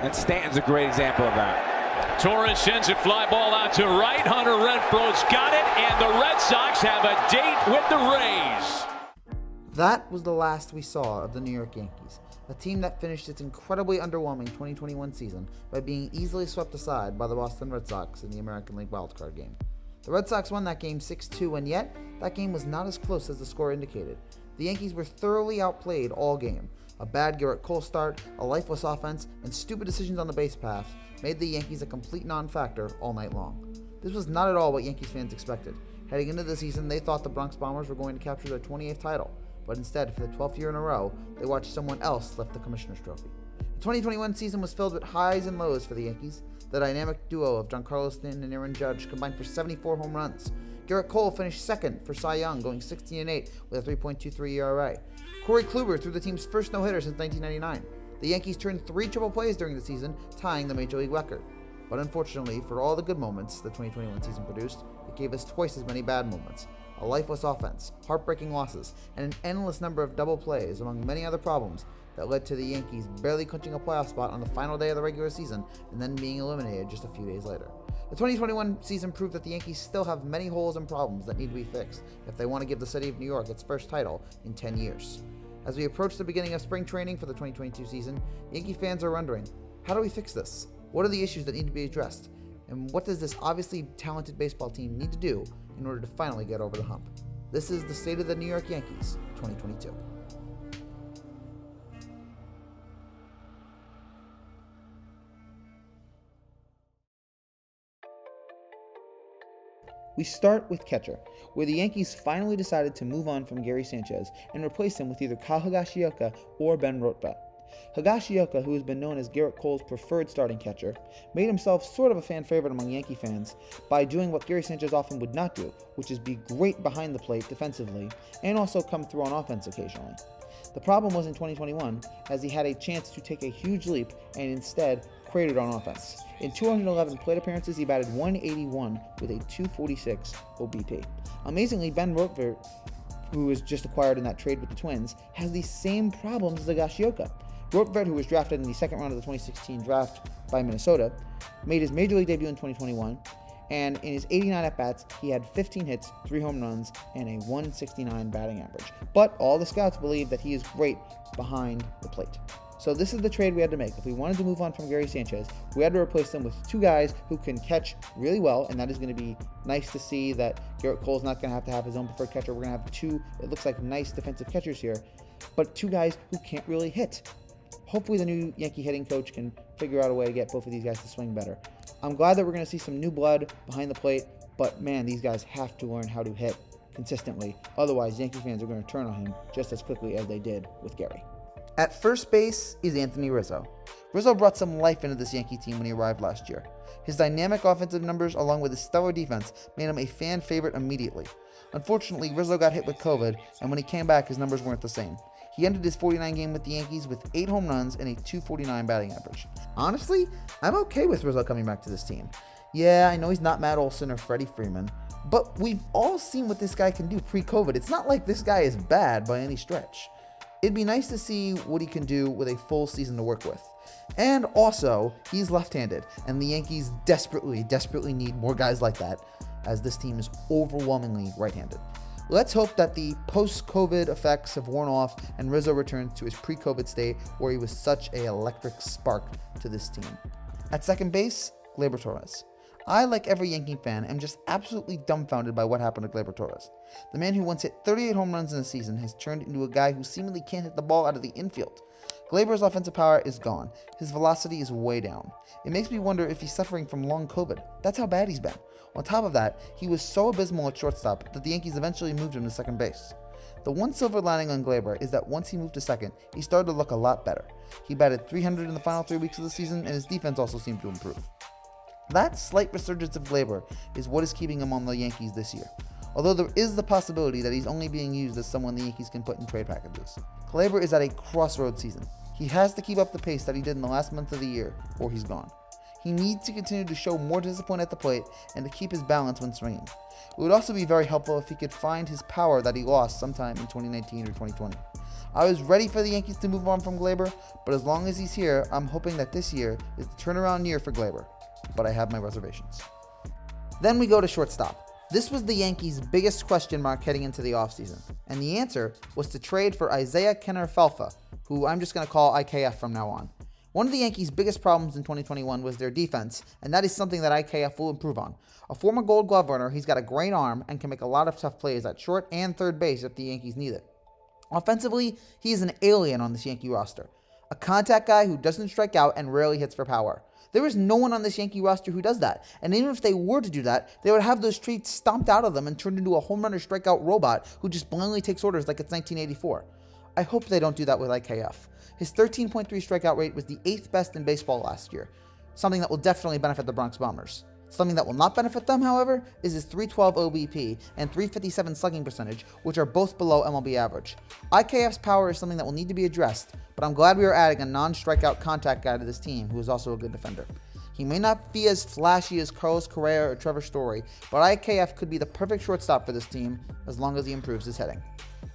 And Stanton's a great example of that. Torres sends a fly ball out to right. Hunter Renfroe's got it, and the Red Sox have a date with the Rays. That was the last we saw of the New York Yankees, a team that finished its incredibly underwhelming 2021 season by being easily swept aside by the Boston Red Sox in the American League wildcard game. The Red Sox won that game 6-2, and yet that game was not as close as the score indicated. The Yankees were thoroughly outplayed all game. A bad Garrett Cole start, a lifeless offense, and stupid decisions on the base path made the Yankees a complete non-factor all night long. This was not at all what Yankees fans expected. Heading into the season, they thought the Bronx Bombers were going to capture their 28th title, but instead, for the 12th year in a row, they watched someone else lift the Commissioner's Trophy. The 2021 season was filled with highs and lows for the Yankees. The dynamic duo of Giancarlo Stanton and Aaron Judge combined for 74 home runs. Garrett Cole finished second for Cy Young, going 16-8 with a 3.23 ERA. Corey Kluber threw the team's first no-hitter since 1999. The Yankees turned 3 triple plays during the season, tying the Major League record. But unfortunately, for all the good moments the 2021 season produced, it gave us twice as many bad moments. A lifeless offense, heartbreaking losses, and an endless number of double plays, among many other problems, that led to the Yankees barely clinching a playoff spot on the final day of the regular season and then being eliminated just a few days later. The 2021 season proved that the Yankees still have many holes and problems that need to be fixed if they want to give the city of New York its first title in 10 years. As we approach the beginning of spring training for the 2022 season, Yankee fans are wondering, how do we fix this? What are the issues that need to be addressed? And what does this obviously talented baseball team need to do in order to finally get over the hump? This is the State of the New York Yankees 2022. We start with catcher, where the Yankees finally decided to move on from Gary Sanchez and replace him with either Kyle Higashioka or Ben Rotbat. Higashioka, who has been known as Garrett Cole's preferred starting catcher, made himself sort of a fan favorite among Yankee fans by doing what Gary Sanchez often would not do, which is be great behind the plate defensively and also come through on offense occasionally. The problem was in 2021, as he had a chance to take a huge leap and instead cratered on offense. In 211 plate appearances, he batted .181 with a .246 OBP. Amazingly, Ben Rotbat, who was just acquired in that trade with the Twins, has the same problems as Higashioka. Rotbat, who was drafted in the second round of the 2016 draft by Minnesota, made his Major League debut in 2021, and in his 89 at-bats, he had 15 hits, 3 home runs, and a .169 batting average. But all the scouts believe that he is great behind the plate. So this is the trade we had to make. If we wanted to move on from Gary Sanchez, we had to replace them with 2 guys who can catch really well, and that is going to be nice to see that Garrett Cole's not going to have his own preferred catcher. We're going to have 2, it looks like, nice defensive catchers here, but 2 guys who can't really hit. Hopefully the new Yankee hitting coach can figure out a way to get both of these guys to swing better. I'm glad that we're going to see some new blood behind the plate, but man, these guys have to learn how to hit consistently. Otherwise, Yankee fans are going to turn on him just as quickly as they did with Gary. At first base is Anthony Rizzo. Rizzo brought some life into this Yankee team when he arrived last year. His dynamic offensive numbers, along with his stellar defense, made him a fan favorite immediately. Unfortunately, Rizzo got hit with COVID, and when he came back, his numbers weren't the same. He ended his 49 game with the Yankees with 8 home runs and a .249 batting average. Honestly, I'm okay with Rizzo coming back to this team. Yeah, I know he's not Matt Olson or Freddie Freeman, but we've all seen what this guy can do pre-COVID. It's not like this guy is bad by any stretch. It'd be nice to see what he can do with a full season to work with. And also, he's left-handed, and the Yankees desperately need more guys like that, as this team is overwhelmingly right-handed. Let's hope that the post-COVID effects have worn off and Rizzo returns to his pre-COVID state where he was such an electric spark to this team. At second base, Gleyber Torres. I, like every Yankee fan, am just absolutely dumbfounded by what happened to Gleyber Torres. The man who once hit 38 home runs in a season has turned into a guy who seemingly can't hit the ball out of the infield. Gleyber's offensive power is gone. His velocity is way down. It makes me wonder if he's suffering from long COVID. That's how bad he's been. On top of that, he was so abysmal at shortstop that the Yankees eventually moved him to second base. The one silver lining on Gleyber is that once he moved to second, he started to look a lot better. He batted .300 in the final 3 weeks of the season, and his defense also seemed to improve. That slight resurgence of Gleyber is what is keeping him on the Yankees this year, although there is the possibility that he's only being used as someone the Yankees can put in trade packages. Gleyber is at a crossroads season. He has to keep up the pace that he did in the last month of the year, or he's gone. He needs to continue to show more discipline at the plate and to keep his balance when swinging. It would also be very helpful if he could find his power that he lost sometime in 2019 or 2020. I was ready for the Yankees to move on from Gleyber, but as long as he's here, I'm hoping that this year is the turnaround year for Gleyber. But I have my reservations. Then we go to shortstop. This was the Yankees' biggest question mark heading into the offseason, and the answer was to trade for Isaiah Kenner-Felfa, who I'm just going to call IKF from now on. One of the Yankees' biggest problems in 2021 was their defense, and that is something that IKF will improve on. A former Gold Glove winner, he's got a great arm and can make a lot of tough plays at short and third base if the Yankees need it. Offensively, he is an alien on this Yankee roster. A contact guy who doesn't strike out and rarely hits for power. There is no one on this Yankee roster who does that, and even if they were to do that, they would have those traits stomped out of them and turned into a home run or strikeout robot who just blindly takes orders like it's 1984. I hope they don't do that with IKF. His 13.3 strikeout rate was the 8th best in baseball last year, something that will definitely benefit the Bronx Bombers. Something that will not benefit them, however, is his .312 OBP and .357 slugging percentage, which are both below MLB average. IKF's power is something that will need to be addressed, but I'm glad we are adding a non-strikeout contact guy to this team who is also a good defender. He may not be as flashy as Carlos Correa or Trevor Story, but IKF could be the perfect shortstop for this team as long as he improves his hitting.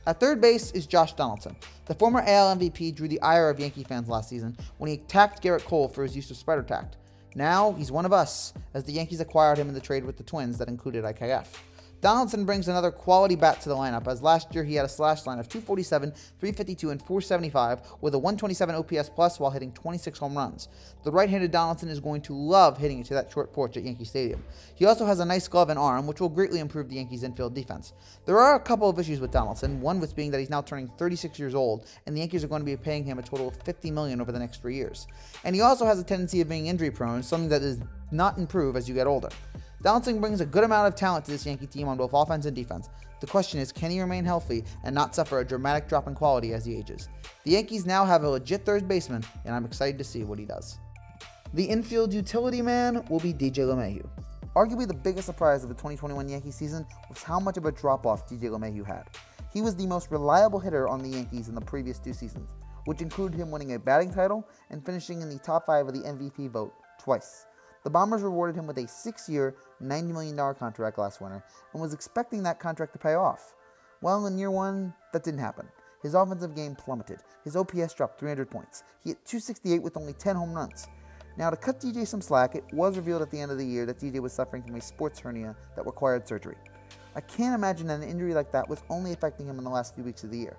At third base is Josh Donaldson. The former AL MVP drew the ire of Yankee fans last season when he attacked Garrett Cole for his use of spider tact. Now, he's one of us, as the Yankees acquired him in the trade with the Twins that included IKF. Donaldson brings another quality bat to the lineup, as last year he had a slash line of 247, 352, and 475 with a 127 OPS plus while hitting 26 home runs. The right-handed Donaldson is going to love hitting it to that short porch at Yankee Stadium. He also has a nice glove and arm, which will greatly improve the Yankees' infield defense. There are a couple of issues with Donaldson, one with being that he's now turning 36 years old, and the Yankees are going to be paying him a total of $50 million over the next 3 years. And he also has a tendency of being injury-prone, something that does not improve as you get older. Donaldson brings a good amount of talent to this Yankee team on both offense and defense. The question is, can he remain healthy and not suffer a dramatic drop in quality as he ages? The Yankees now have a legit third baseman, and I'm excited to see what he does. The infield utility man will be DJ LeMahieu. Arguably the biggest surprise of the 2021 Yankee season was how much of a drop-off DJ LeMahieu had. He was the most reliable hitter on the Yankees in the previous 2 seasons, which included him winning a batting title and finishing in the top 5 of the MVP vote twice. The Bombers rewarded him with a 6-year, $90 million contract last winter and was expecting that contract to pay off. Well, in year 1, that didn't happen. His offensive game plummeted. His OPS dropped 300 points. He hit .268 with only 10 home runs. Now, to cut DJ some slack, it was revealed at the end of the year that DJ was suffering from a sports hernia that required surgery. I can't imagine that an injury like that was only affecting him in the last few weeks of the year.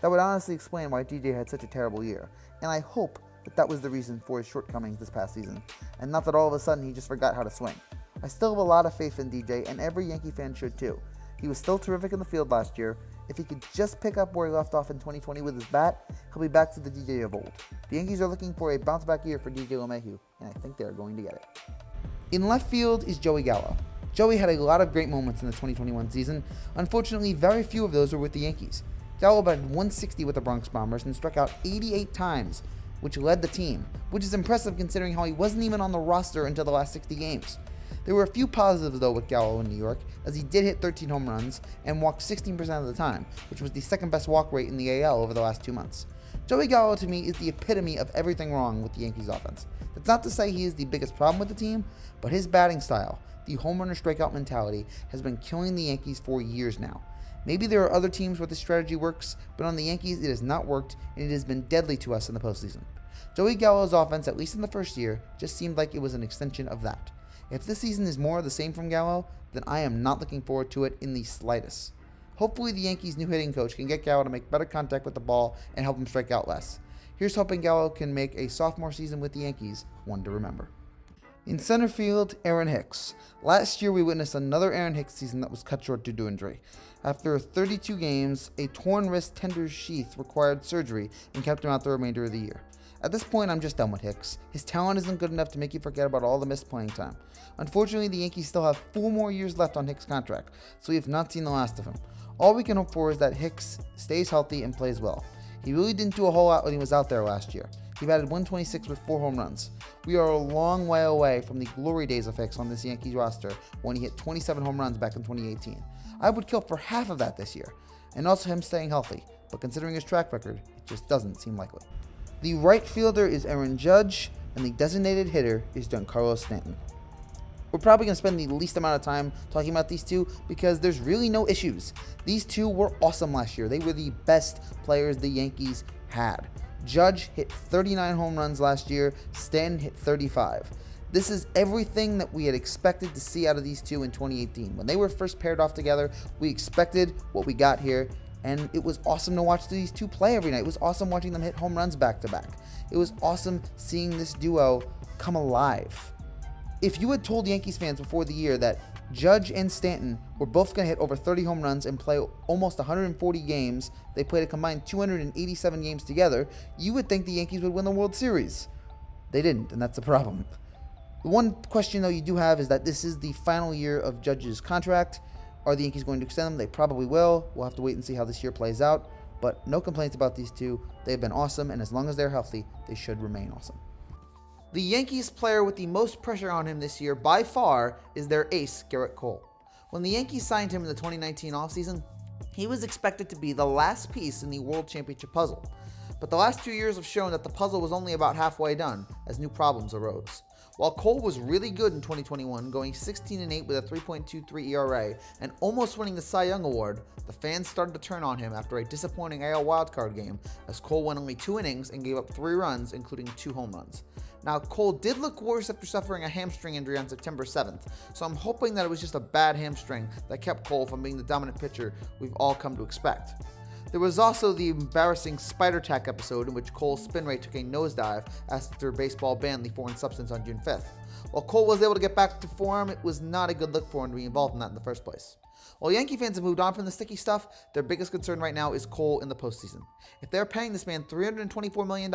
That would honestly explain why DJ had such a terrible year, and I hope that was the reason for his shortcomings this past season, and not that all of a sudden he just forgot how to swing. I still have a lot of faith in DJ, and every Yankee fan should too. He was still terrific in the field last year. If he could just pick up where he left off in 2020 with his bat, he'll be back to the DJ of old. The Yankees are looking for a bounce-back year for DJ LeMahieu, and I think they are going to get it. In left field is Joey Gallo. Joey had a lot of great moments in the 2021 season. Unfortunately, very few of those were with the Yankees. Gallo batted 160 with the Bronx Bombers and struck out 88 times, which led the team, which is impressive considering how he wasn't even on the roster until the last 60 games. There were a few positives though with Gallo in New York, as he did hit 13 home runs and walked 16% of the time, which was the second best walk rate in the AL over the last 2 months. Joey Gallo to me is the epitome of everything wrong with the Yankees offense. That's not to say he is the biggest problem with the team, but his batting style, the home run or strikeout mentality, has been killing the Yankees for years now. Maybe there are other teams where this strategy works, but on the Yankees it has not worked, and it has been deadly to us in the postseason. Joey Gallo's offense, at least in the first year, just seemed like it was an extension of that. If this season is more of the same from Gallo, then I am not looking forward to it in the slightest. Hopefully the Yankees' new hitting coach can get Gallo to make better contact with the ball and help him strike out less. Here's hoping Gallo can make a sophomore season with the Yankees one to remember. In center field, Aaron Hicks. Last year we witnessed another Aaron Hicks season that was cut short due to injury. After 32 games, a torn wrist tender sheath required surgery and kept him out the remainder of the year. At this point, I'm just done with Hicks. His talent isn't good enough to make you forget about all the missed playing time. Unfortunately, the Yankees still have 4 more years left on Hicks' contract, so we have not seen the last of him. All we can hope for is that Hicks stays healthy and plays well. He really didn't do a whole lot when he was out there last year. He batted 126 with 4 home runs. We are a long way away from the glory days of Hicks on this Yankees roster when he hit 27 home runs back in 2018. I would kill for half of that this year, and also him staying healthy, but considering his track record, it just doesn't seem likely. The right fielder is Aaron Judge, and the designated hitter is Giancarlo Stanton. We're probably going to spend the least amount of time talking about these two because there's really no issues. These two were awesome last year. They were the best players the Yankees had. Judge hit 39 home runs last year. Stanton hit 35. This is everything that we had expected to see out of these two in 2018. When they were first paired off together, we expected what we got here, and it was awesome to watch these two play every night. It was awesome watching them hit home runs back to back. It was awesome seeing this duo come alive. If you had told Yankees fans before the year that Judge and Stanton were both going to hit over 30 home runs and play almost 140 games, they played a combined 287 games together, you would think the Yankees would win the World Series. They didn't, and that's the problem. The one question, though, you do have is that this is the final year of Judge's contract. Are the Yankees going to extend them? They probably will. We'll have to wait and see how this year plays out. But no complaints about these two. They've been awesome, and as long as they're healthy, they should remain awesome. The Yankees player with the most pressure on him this year, by far, is their ace, Gerrit Cole. When the Yankees signed him in the 2019 offseason, he was expected to be the last piece in the World Championship puzzle. But the last 2 years have shown that the puzzle was only about halfway done, as new problems arose. While Cole was really good in 2021, going 16-8 with a 3.23 ERA and almost winning the Cy Young Award, the fans started to turn on him after a disappointing AL wildcard game, as Cole went only 2 innings and gave up 3 runs, including 2 home runs. Now, Cole did look worse after suffering a hamstring injury on September 7th, so I'm hoping that it was just a bad hamstring that kept Cole from being the dominant pitcher we've all come to expect. There was also the embarrassing Spider Tack episode in which Cole's spin rate took a nosedive after baseball banned the foreign substance on June 5th. While Cole was able to get back to form, it was not a good look for him to be involved in that in the first place. While Yankee fans have moved on from the sticky stuff, their biggest concern right now is Cole in the postseason. If they're paying this man $324 million,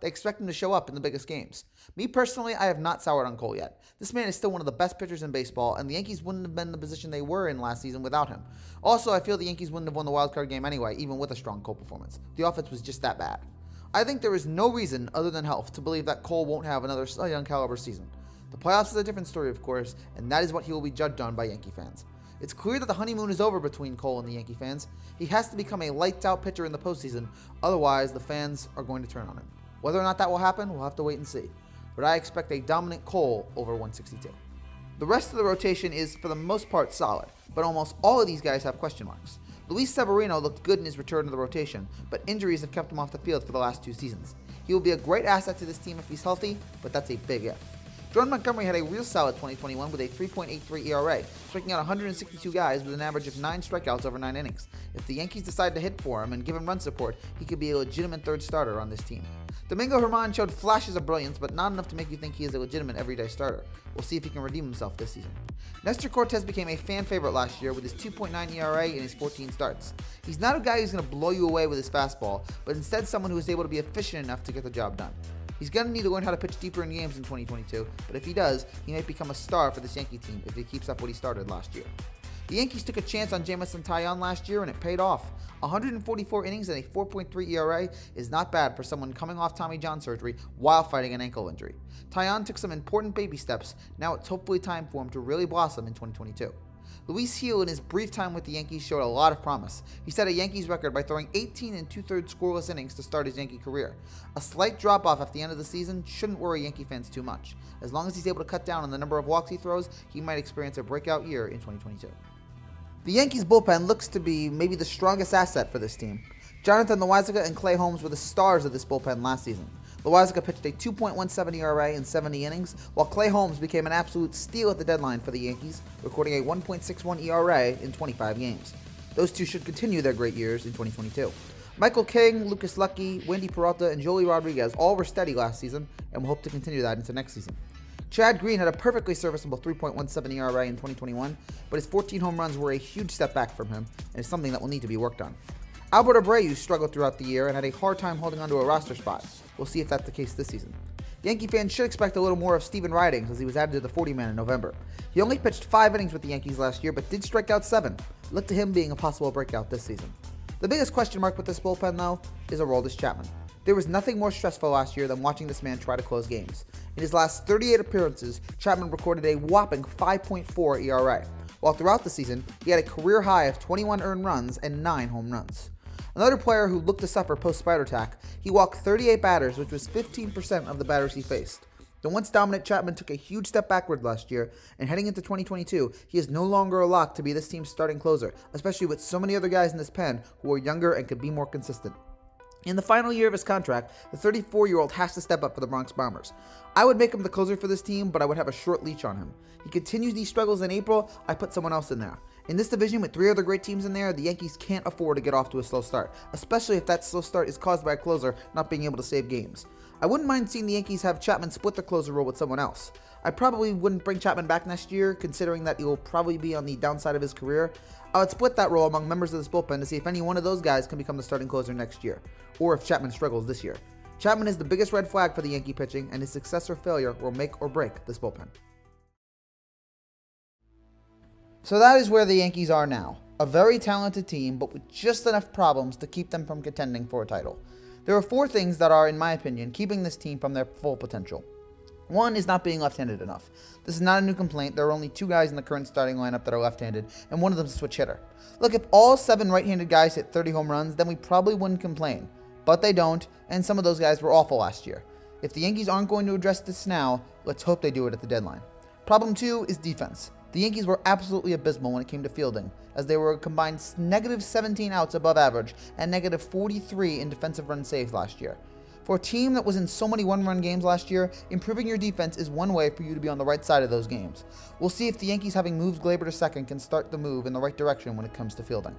they expect him to show up in the biggest games. Me personally, I have not soured on Cole yet. This man is still one of the best pitchers in baseball, and the Yankees wouldn't have been in the position they were in last season without him. Also, I feel the Yankees wouldn't have won the wildcard game anyway, even with a strong Cole performance. The offense was just that bad. I think there is no reason, other than health, to believe that Cole won't have another Cy Young caliber season. The playoffs is a different story, of course, and that is what he will be judged on by Yankee fans. It's clear that the honeymoon is over between Cole and the Yankee fans. He has to become a lights-out pitcher in the postseason, otherwise the fans are going to turn on him. Whether or not that will happen, we'll have to wait and see. But I expect a dominant Cole over 162. The rest of the rotation is, for the most part, solid, but almost all of these guys have question marks. Luis Severino looked good in his return to the rotation, but injuries have kept him off the field for the last 2 seasons. He will be a great asset to this team if he's healthy, but that's a big if. Jordan Montgomery had a real solid 2021 with a 3.83 ERA, striking out 162 guys with an average of 9 strikeouts over 9 innings. If the Yankees decide to hit for him and give him run support, he could be a legitimate third starter on this team. Domingo Germán showed flashes of brilliance, but not enough to make you think he is a legitimate everyday starter. We'll see if he can redeem himself this season. Nestor Cortes became a fan favorite last year with his 2.9 ERA in his 14 starts. He's not a guy who's going to blow you away with his fastball, but instead someone who is able to be efficient enough to get the job done. He's going to need to learn how to pitch deeper in games in 2022, but if he does, he might become a star for this Yankee team if he keeps up what he started last year. The Yankees took a chance on Jameson Taillon last year, and it paid off. 144 innings and a 4.3 ERA is not bad for someone coming off Tommy John surgery while fighting an ankle injury. Taillon took some important baby steps. Now it's hopefully time for him to really blossom in 2022. Luis Gil, in his brief time with the Yankees, showed a lot of promise. He set a Yankees record by throwing 18 2/3 scoreless innings to start his Yankee career. A slight drop-off at the end of the season shouldn't worry Yankee fans too much. As long as he's able to cut down on the number of walks he throws, he might experience a breakout year in 2022. The Yankees bullpen looks to be maybe the strongest asset for this team. Jonathan Loáisiga and Clay Holmes were the stars of this bullpen last season. Loáisiga pitched a 2.17 ERA in 70 innings, while Clay Holmes became an absolute steal at the deadline for the Yankees, recording a 1.61 ERA in 25 games. Those two should continue their great years in 2022. Michael King, Lucas Lucky, Wendy Peralta, and Joely Rodriguez all were steady last season, and will hope to continue that into next season. Chad Green had a perfectly serviceable 3.17 ERA in 2021, but his 14 home runs were a huge step back from him, and is something that will need to be worked on. Albert Abreu struggled throughout the year and had a hard time holding onto a roster spot. We'll see if that's the case this season. Yankee fans should expect a little more of Steven Ridings as he was added to the 40-man in November. He only pitched 5 innings with the Yankees last year, but did strike out 7. Look to him being a possible breakout this season. The biggest question mark with this bullpen, though, is Aroldis Chapman. There was nothing more stressful last year than watching this man try to close games. In his last 38 appearances, Chapman recorded a whopping 5.4 ERA, while throughout the season, he had a career high of 21 earned runs and 9 home runs. Another player who looked to suffer post-Spider Tack, he walked 38 batters, which was 15% of the batters he faced. The once dominant Chapman took a huge step backward last year, and heading into 2022, he is no longer a lock to be this team's starting closer, especially with so many other guys in this pen who are younger and could be more consistent. In the final year of his contract, the 34-year-old has to step up for the Bronx Bombers. I would make him the closer for this team, but I would have a short leash on him. He continues these struggles in April, I put someone else in there. In this division with 3 other great teams in there, the Yankees can't afford to get off to a slow start, especially if that slow start is caused by a closer not being able to save games. I wouldn't mind seeing the Yankees have Chapman split the closer role with someone else. I probably wouldn't bring Chapman back next year, considering that he will probably be on the downside of his career. I would split that role among members of this bullpen to see if any one of those guys can become the starting closer next year, or if Chapman struggles this year. Chapman is the biggest red flag for the Yankee pitching, and his success or failure will make or break this bullpen. So that is where the Yankees are now. A very talented team, but with just enough problems to keep them from contending for a title. There are 4 things that are, in my opinion, keeping this team from their full potential. 1 is not being left-handed enough. This is not a new complaint. There are only 2 guys in the current starting lineup that are left-handed, and one of them is a switch hitter. Look, if all 7 right-handed guys hit 30 home runs, then we probably wouldn't complain. But they don't, and some of those guys were awful last year. If the Yankees aren't going to address this now, let's hope they do it at the deadline. Problem 2 is defense. The Yankees were absolutely abysmal when it came to fielding, as they were a combined negative 17 outs above average and negative 43 in defensive runs saved last year. For a team that was in so many one-run games last year, improving your defense is one way for you to be on the right side of those games. We'll see if the Yankees, having moved Gleyber to second, can start the move in the right direction when it comes to fielding.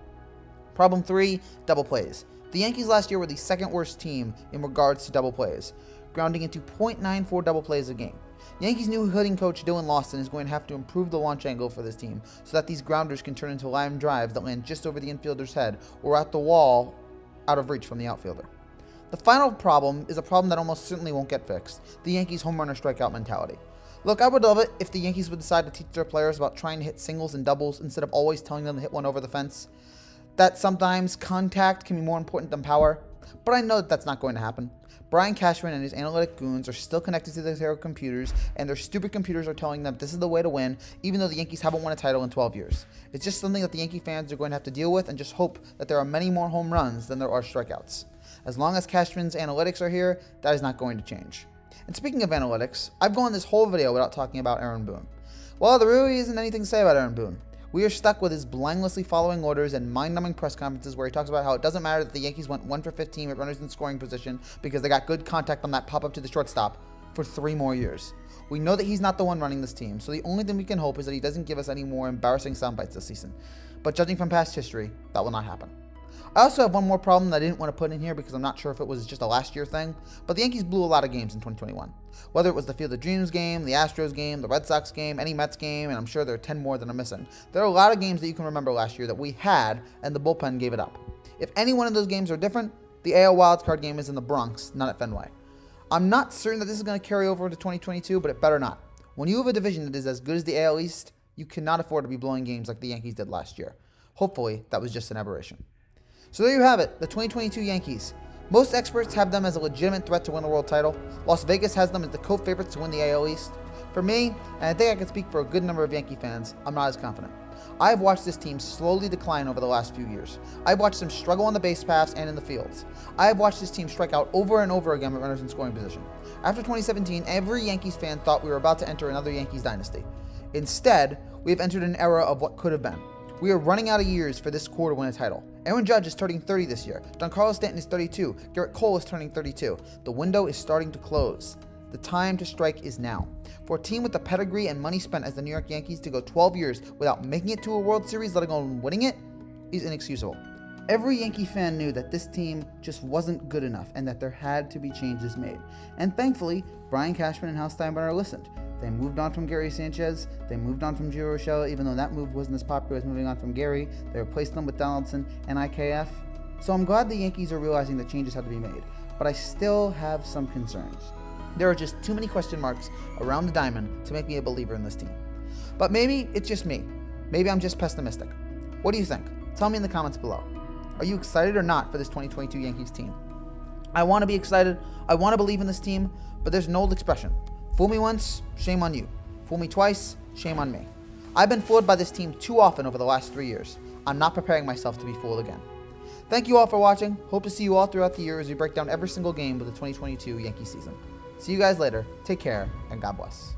Problem 3, double plays. The Yankees last year were the 2nd worst team in regards to double plays, grounding into .94 double plays a game. Yankees new hitting coach Dylan Lawson is going to have to improve the launch angle for this team so that these grounders can turn into line drives that land just over the infielder's head or at the wall out of reach from the outfielder. The final problem is a problem that almost certainly won't get fixed, the Yankees home runner strikeout mentality. Look, I would love it if the Yankees would decide to teach their players about trying to hit singles and doubles instead of always telling them to hit one over the fence. That sometimes contact can be more important than power, but I know that that's not going to happen. Brian Cashman and his analytic goons are still connected to their computers, and their stupid computers are telling them this is the way to win, even though the Yankees haven't won a title in 12 years. It's just something that the Yankee fans are going to have to deal with and just hope that there are many more home runs than there are strikeouts. As long as Cashman's analytics are here, that is not going to change. And speaking of analytics, I've gone this whole video without talking about Aaron Boone. Well, there really isn't anything to say about Aaron Boone. We are stuck with his blindlessly following orders and mind-numbing press conferences where he talks about how it doesn't matter that the Yankees went 1 for 15 with runners in scoring position because they got good contact on that pop-up to the shortstop for 3 more years. We know that he's not the one running this team, so the only thing we can hope is that he doesn't give us any more embarrassing sound bites this season. But judging from past history, that will not happen. I also have one more problem that I didn't want to put in here because I'm not sure if it was just a last year thing, but the Yankees blew a lot of games in 2021. Whether it was the Field of Dreams game, the Astros game, the Red Sox game, any Mets game, and I'm sure there are 10 more that I'm missing. There are a lot of games that you can remember last year that we had and the bullpen gave it up. If any one of those games are different, the AL wildcard game is in the Bronx, not at Fenway. I'm not certain that this is going to carry over into 2022, but it better not. When you have a division that is as good as the AL East, you cannot afford to be blowing games like the Yankees did last year. Hopefully, that was just an aberration. So there you have it, the 2022 Yankees. Most experts have them as a legitimate threat to win the world title. Las Vegas has them as the co-favorites to win the AL East. For me, and I think I can speak for a good number of Yankee fans, I'm not as confident. I have watched this team slowly decline over the last few years. I've watched them struggle on the base paths and in the fields. I have watched this team strike out over and over again with runners in scoring position. After 2017, every Yankees fan thought we were about to enter another Yankees dynasty. Instead, we have entered an era of what could have been. We are running out of years for this core to win a title. Aaron Judge is turning 30 this year. Giancarlo Stanton is 32. Garrett Cole is turning 32. The window is starting to close. The time to strike is now. For a team with the pedigree and money spent as the New York Yankees to go 12 years without making it to a World Series, let alone winning it, is inexcusable. Every Yankee fan knew that this team just wasn't good enough and that there had to be changes made. And thankfully, Brian Cashman and Hal Steinbrenner listened. They moved on from Gary Sanchez. They moved on from Gio Urshela, even though that move wasn't as popular as moving on from Gary. They replaced them with Donaldson and IKF. So I'm glad the Yankees are realizing that changes had to be made, but I still have some concerns. There are just too many question marks around the diamond to make me a believer in this team. But maybe it's just me. Maybe I'm just pessimistic. What do you think? Tell me in the comments below. Are you excited or not for this 2022 Yankees team? I want to be excited. I want to believe in this team, but there's an old expression. Fool me once, shame on you. Fool me twice, shame on me. I've been fooled by this team too often over the last 3 years. I'm not preparing myself to be fooled again. Thank you all for watching. Hope to see you all throughout the year as we break down every single game of the 2022 Yankee season. See you guys later. Take care, and God bless.